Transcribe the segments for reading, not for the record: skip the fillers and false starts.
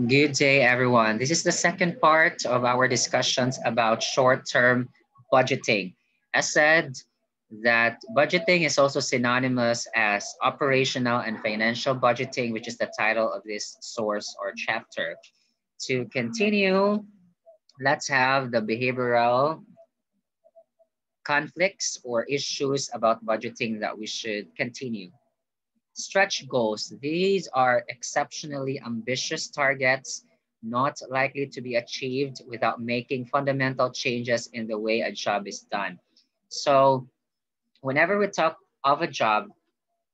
Good day, everyone. This is the second part of our discussions about short-term budgeting. As said, that budgeting is also synonymous as operational and financial budgeting, which is the title of this source or chapter. To continue, let's have the behavioral conflicts or issues about budgeting that we should continue. Stretch goals. These are exceptionally ambitious targets, not likely to be achieved without making fundamental changes in the way a job is done. So, whenever we talk of a job,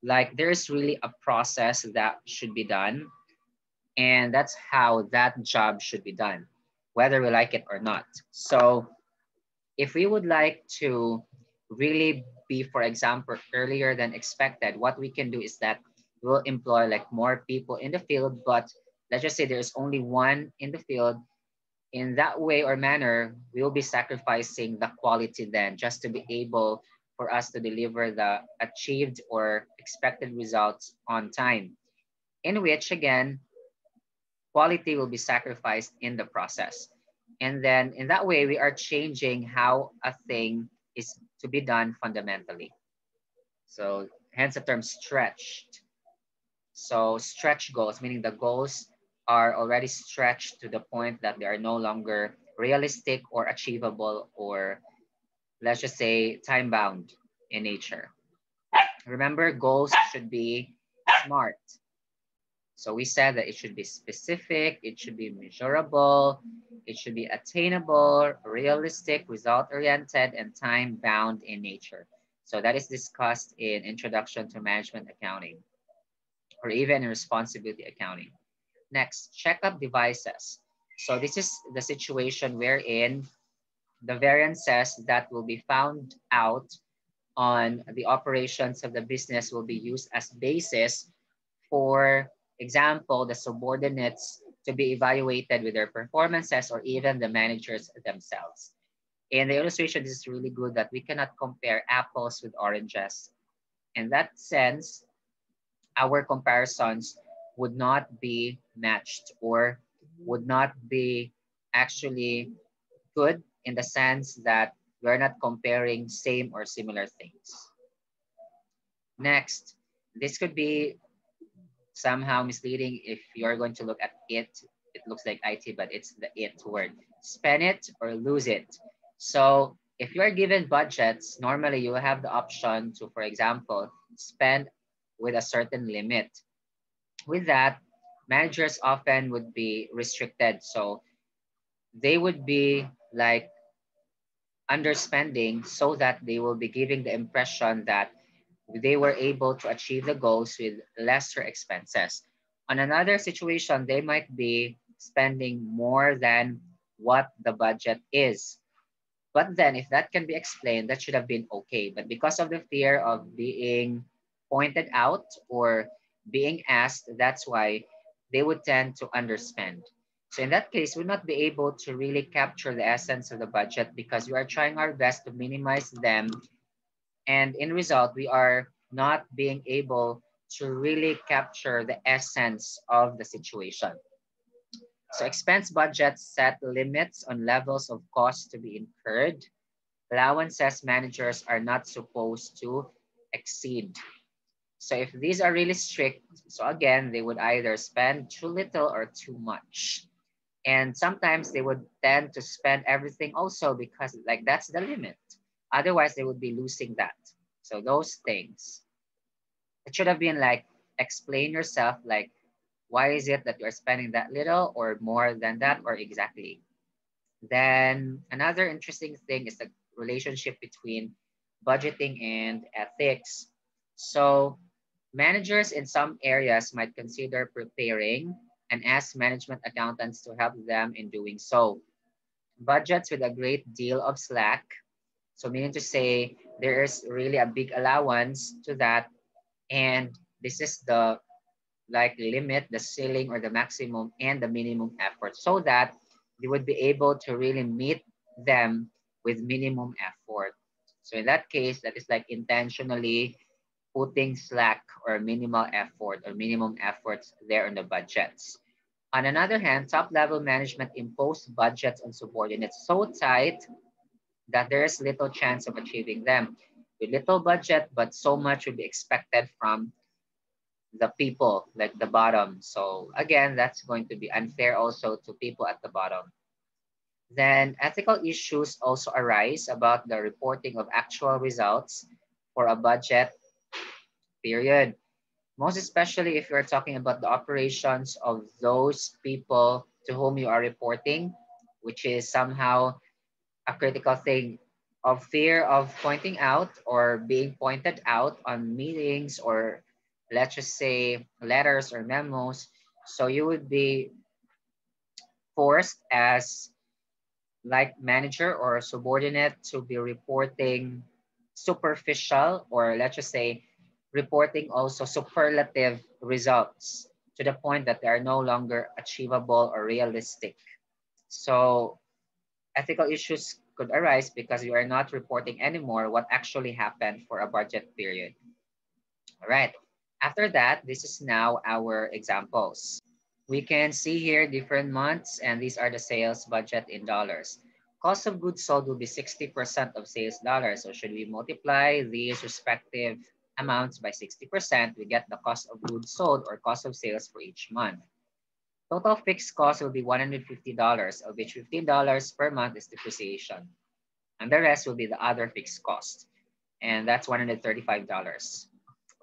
like there's really a process that should be done, and that's how that job should be done, whether we like it or not. So, if we would like to really be, for example, earlier than expected, what we can do is that we'll employ like more people in the field, but let's just say there's only one in the field. In that way or manner, we will be sacrificing the quality then just to be able for us to deliver the achieved or expected results on time, in which again, quality will be sacrificed in the process. And then in that way, we are changing how a thing is to be done fundamentally. So hence the term stretched. So stretch goals, meaning the goals are already stretched to the point that they are no longer realistic or achievable or let's just say time bound in nature. Remember, goals should be smart. So we said that it should be specific, it should be measurable, it should be attainable, realistic, result-oriented, and time-bound in nature. So that is discussed in Introduction to Management Accounting or even in Responsibility Accounting. Next, checkup devices. So this is the situation wherein the variances that will be found out on the operations of the business will be used as basis for example, the subordinates to be evaluated with their performances or even the managers themselves. In the illustration, this is really good that we cannot compare apples with oranges. In that sense, our comparisons would not be matched or would not be actually good in the sense that we're not comparing same or similar things. Next, this could be somehow misleading if you're going to look at it. It looks like IT, but it's the it word. Spend it or lose it. So if you're given budgets, normally you have the option to, for example, spend with a certain limit. With that, managers often would be restricted. So they would be like underspending so that they will be giving the impression that they were able to achieve the goals with lesser expenses. On another situation, they might be spending more than what the budget is. But then, if that can be explained, that should have been okay. But because of the fear of being pointed out or being asked, that's why they would tend to underspend. So in that case, we'll not be able to really capture the essence of the budget because we are trying our best to minimize them, and in result, we are not being able to really capture the essence of the situation. So expense budgets set limits on levels of cost to be incurred. Allowances managers are not supposed to exceed. So if these are really strict, so again, they would either spend too little or too much. And sometimes they would tend to spend everything also because like that's the limit. Otherwise, they would be losing that. So those things. It should have been like explain yourself like why is it that you're spending that little or more than that or exactly. Then another interesting thing is the relationship between budgeting and ethics. So managers in some areas might consider preparing and ask management accountants to help them in doing so. Budgets with a great deal of slack. So meaning to say there is really a big allowance to that, and this is the like limit, the ceiling or the maximum and the minimum effort so that they would be able to really meet them with minimum effort. So in that case, that is like intentionally putting slack or minimal effort or minimum efforts there in the budgets. On another hand, top-level management imposed budgets on subordinates so tight that there is little chance of achieving them. With little budget, but so much would be expected from the people, like the bottom. So again, that's going to be unfair also to people at the bottom. Then ethical issues also arise about the reporting of actual results for a budget period. Most especially if you're talking about the operations of those people to whom you are reporting, which is somehow a critical thing of fear of pointing out or being pointed out on meetings or let's just say letters or memos. So you would be forced as like manager or subordinate to be reporting superficial or let's just say reporting also superlative results to the point that they are no longer achievable or realistic. So ethical issues could arise because you are not reporting anymore what actually happened for a budget period. All right. After that, this is now our examples. We can see here different months, and these are the sales budget in dollars. Cost of goods sold will be 60% of sales dollars. So should we multiply these respective amounts by 60%, we get the cost of goods sold or cost of sales for each month. Total fixed cost will be $150, of which $15 per month is depreciation. And the rest will be the other fixed cost. And that's $135.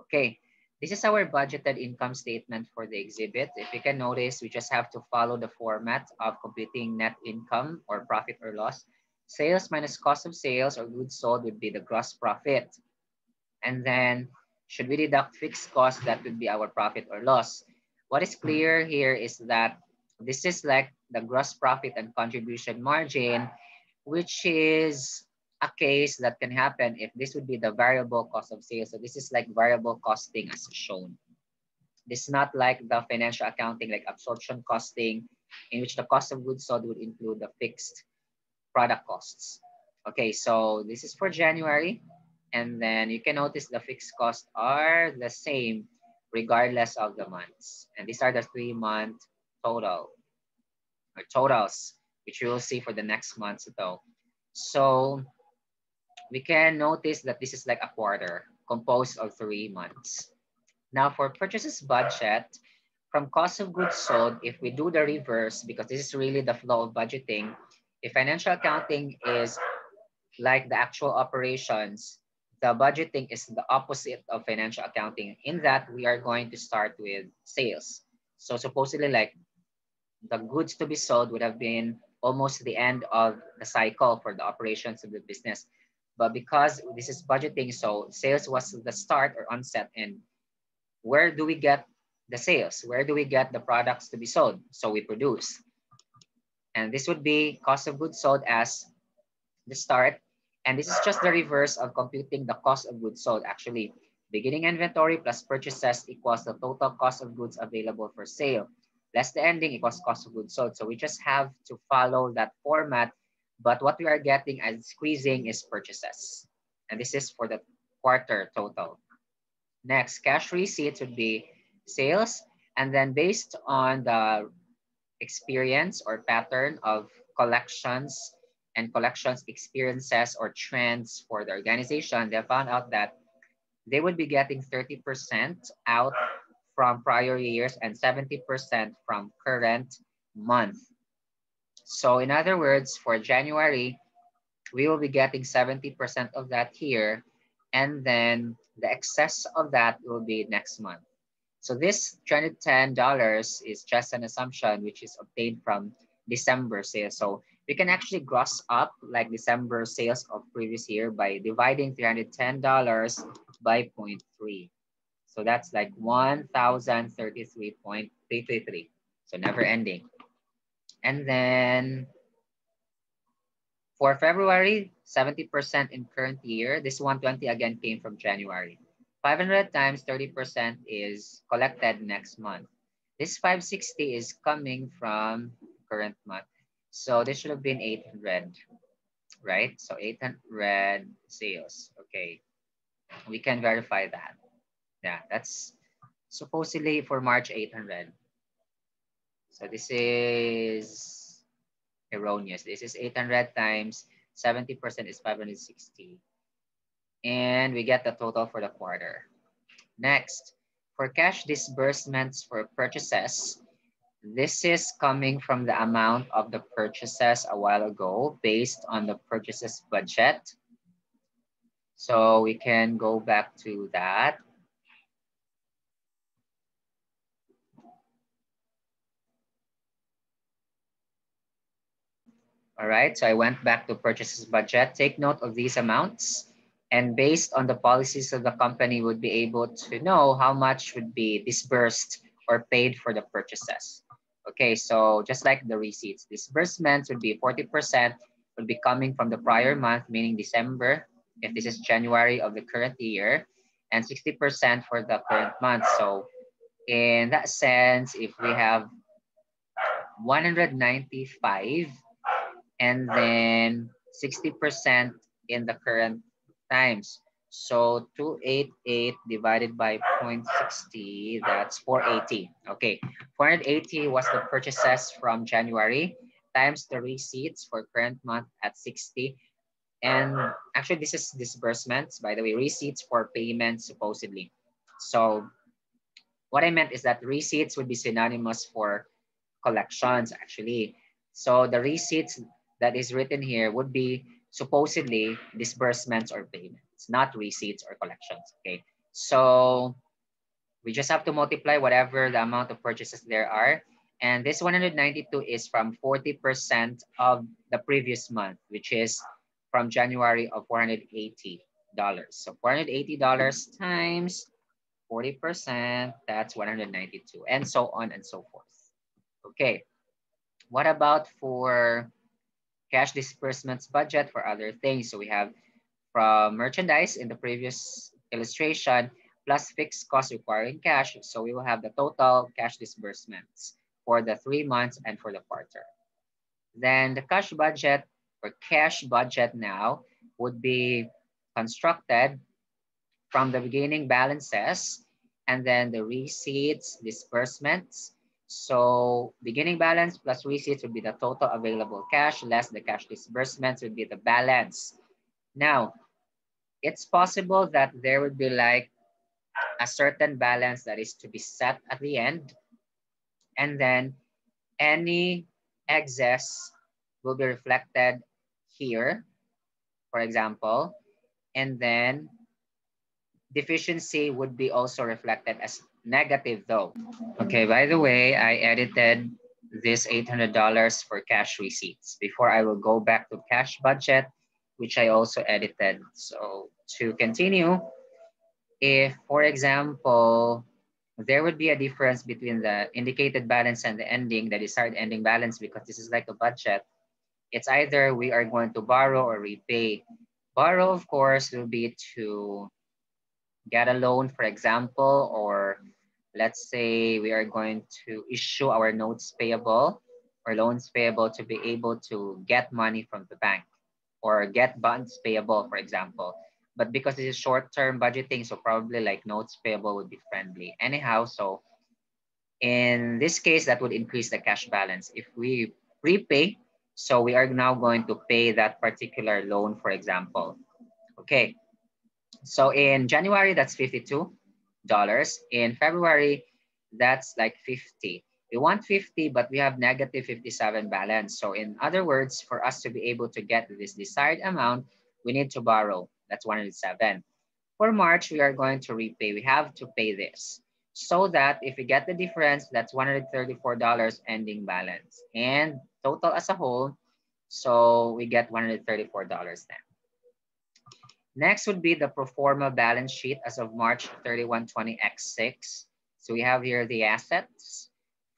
Okay, this is our budgeted income statement for the exhibit. If you can notice, we just have to follow the format of computing net income or profit or loss. Sales minus cost of sales or goods sold would be the gross profit. And then should we deduct fixed costs, that would be our profit or loss. What is clear here is that this is like the gross profit and contribution margin, which is a case that can happen if this would be the variable cost of sales. So this is like variable costing as shown. This is not like the financial accounting, like absorption costing, in which the cost of goods sold would include the fixed product costs. Okay, so this is for January. And then you can notice the fixed costs are the same regardless of the months. And these are the 3-month total or totals, which you will see for the next months though. So we can notice that this is like a quarter composed of 3 months. Now for purchases budget, from cost of goods sold, if we do the reverse, because this is really the flow of budgeting, if financial accounting is like the actual operations, the budgeting is the opposite of financial accounting in that we are going to start with sales. So supposedly like the goods to be sold would have been almost the end of the cycle for the operations of the business. But because this is budgeting, so sales was the start or onset. And where do we get the sales? Where do we get the products to be sold? So we produce. And this would be cost of goods sold as the start. And this is just the reverse of computing the cost of goods sold. Actually, beginning inventory plus purchases equals the total cost of goods available for sale, less the ending equals cost of goods sold. So we just have to follow that format. But what we are getting as squeezing is purchases. And this is for the quarter total. Next, cash receipts would be sales. And then based on the experience or pattern of collections and collections experiences or trends for the organization, they found out that they would be getting 30% out from prior years and 70% from current month. So in other words, for January, we will be getting 70% of that here, and then the excess of that will be next month. So this $310 is just an assumption which is obtained from December sales. So we can actually gross up like December sales of previous year by dividing $310 by 0.3. So that's like 1,033.333. So never ending. And then for February, 70% in current year. This 120 again came from January. 500 times 30% is collected next month. This 560 is coming from current month. So this should have been 800, right? So 800 sales. Okay, we can verify that. Yeah, that's supposedly for March 800. So this is erroneous. This is 800 times 70% is 560. And we get the total for the quarter. Next, for cash disbursements for purchases, this is coming from the amount of the purchases a while ago based on the purchases budget. So we can go back to that. All right, so I went back to purchases budget. Take note of these amounts. And based on the policies of the company, would be able to know how much would be disbursed or paid for the purchases. Okay, so just like the receipts, disbursements would be 40% would be coming from the prior month, meaning December, if this is January of the current year, and 60% for the current month. So in that sense, if we have 195 and then 60% in the current times. So 288 divided by 0.60, that's 480. Okay, 480 was the purchases from January times the receipts for current month at 60. And actually this is disbursements, by the way, receipts for payments supposedly. So what I meant is that receipts would be synonymous for collections actually. So the receipts that is written here would be supposedly disbursements or payments, not receipts or collections. Okay. So we just have to multiply whatever the amount of purchases there are. And this 192 is from 40% of the previous month, which is from January of $480. So $480 times 40%, that's 192, and so on and so forth. Okay, what about for cash disbursements budget for other things? So we have from merchandise in the previous illustration plus fixed costs requiring cash. So we will have the total cash disbursements for the 3 months and for the quarter. Then the cash budget or cash budget now would be constructed from the beginning balances and then the receipts, disbursements. So beginning balance plus receipts would be the total available cash less the cash disbursements would be the balance. Now, it's possible that there would be like a certain balance that is to be set at the end, and then any excess will be reflected here, for example, and then deficiency would be also reflected as negative though. Okay, by the way, I edited this $800 for cash receipts. Before I will go back to cash budget, which I also edited. So to continue, if, for example, there would be a difference between the indicated balance and the ending, the desired ending balance, because this is like a budget, it's either we are going to borrow or repay. Borrow, of course, will be to get a loan, for example, or let's say we are going to issue our notes payable or loans payable to be able to get money from the bank or get bonds payable, for example. But because this is short-term budgeting, so probably like notes payable would be friendly. Anyhow, so in this case, that would increase the cash balance. If we prepay, so we are now going to pay that particular loan, for example. Okay, so in January, that's $52. In February, that's like 50. We want 50, but we have negative 57 balance. So in other words, for us to be able to get this desired amount, we need to borrow. That's 107. For March, we are going to repay. We have to pay this. So that if we get the difference, that's $134 ending balance. And total as a whole, so we get $134 then. Next would be the pro forma balance sheet as of March 31, 20x6. So we have here the assets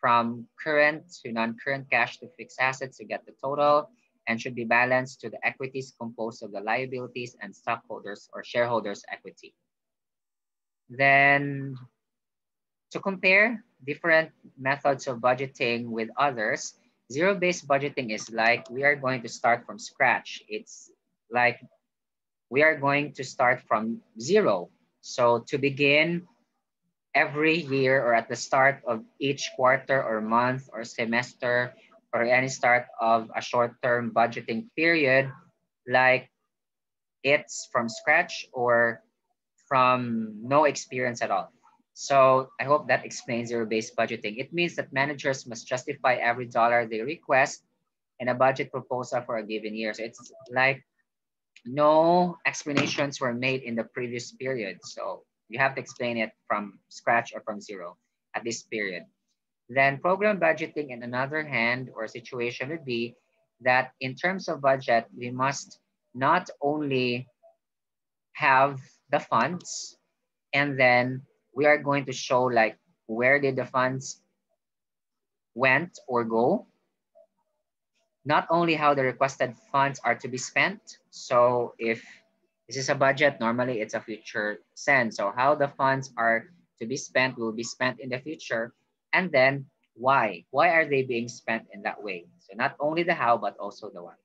from current to non-current cash to fixed assets to get the total and should be balanced to the equities composed of the liabilities and stockholders or shareholders' equity. Then to compare different methods of budgeting with others, zero-based budgeting is like we are going to start from scratch. It's like we are going to start from zero. So to begin, every year or at the start of each quarter or month or semester or any start of a short-term budgeting period, like it's from scratch or from no experience at all. So I hope that explains zero-based budgeting. It means that managers must justify every dollar they request in a budget proposal for a given year. So it's like no explanations were made in the previous period. So you have to explain it from scratch or from zero at this period. Then program budgeting in another hand or situation would be that in terms of budget, we must not only have the funds and then we are going to show like where did the funds went or go, not only how the requested funds are to be spent. So if this is a budget, normally it's a future send. So how the funds are to be spent will be spent in the future. And then why? Why are they being spent in that way? So not only the how, but also the why.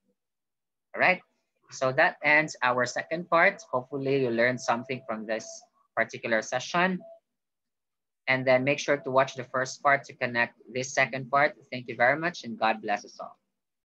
All right. So that ends our second part. Hopefully you learned something from this particular session. And then make sure to watch the first part to connect this second part. Thank you very much and God bless us all.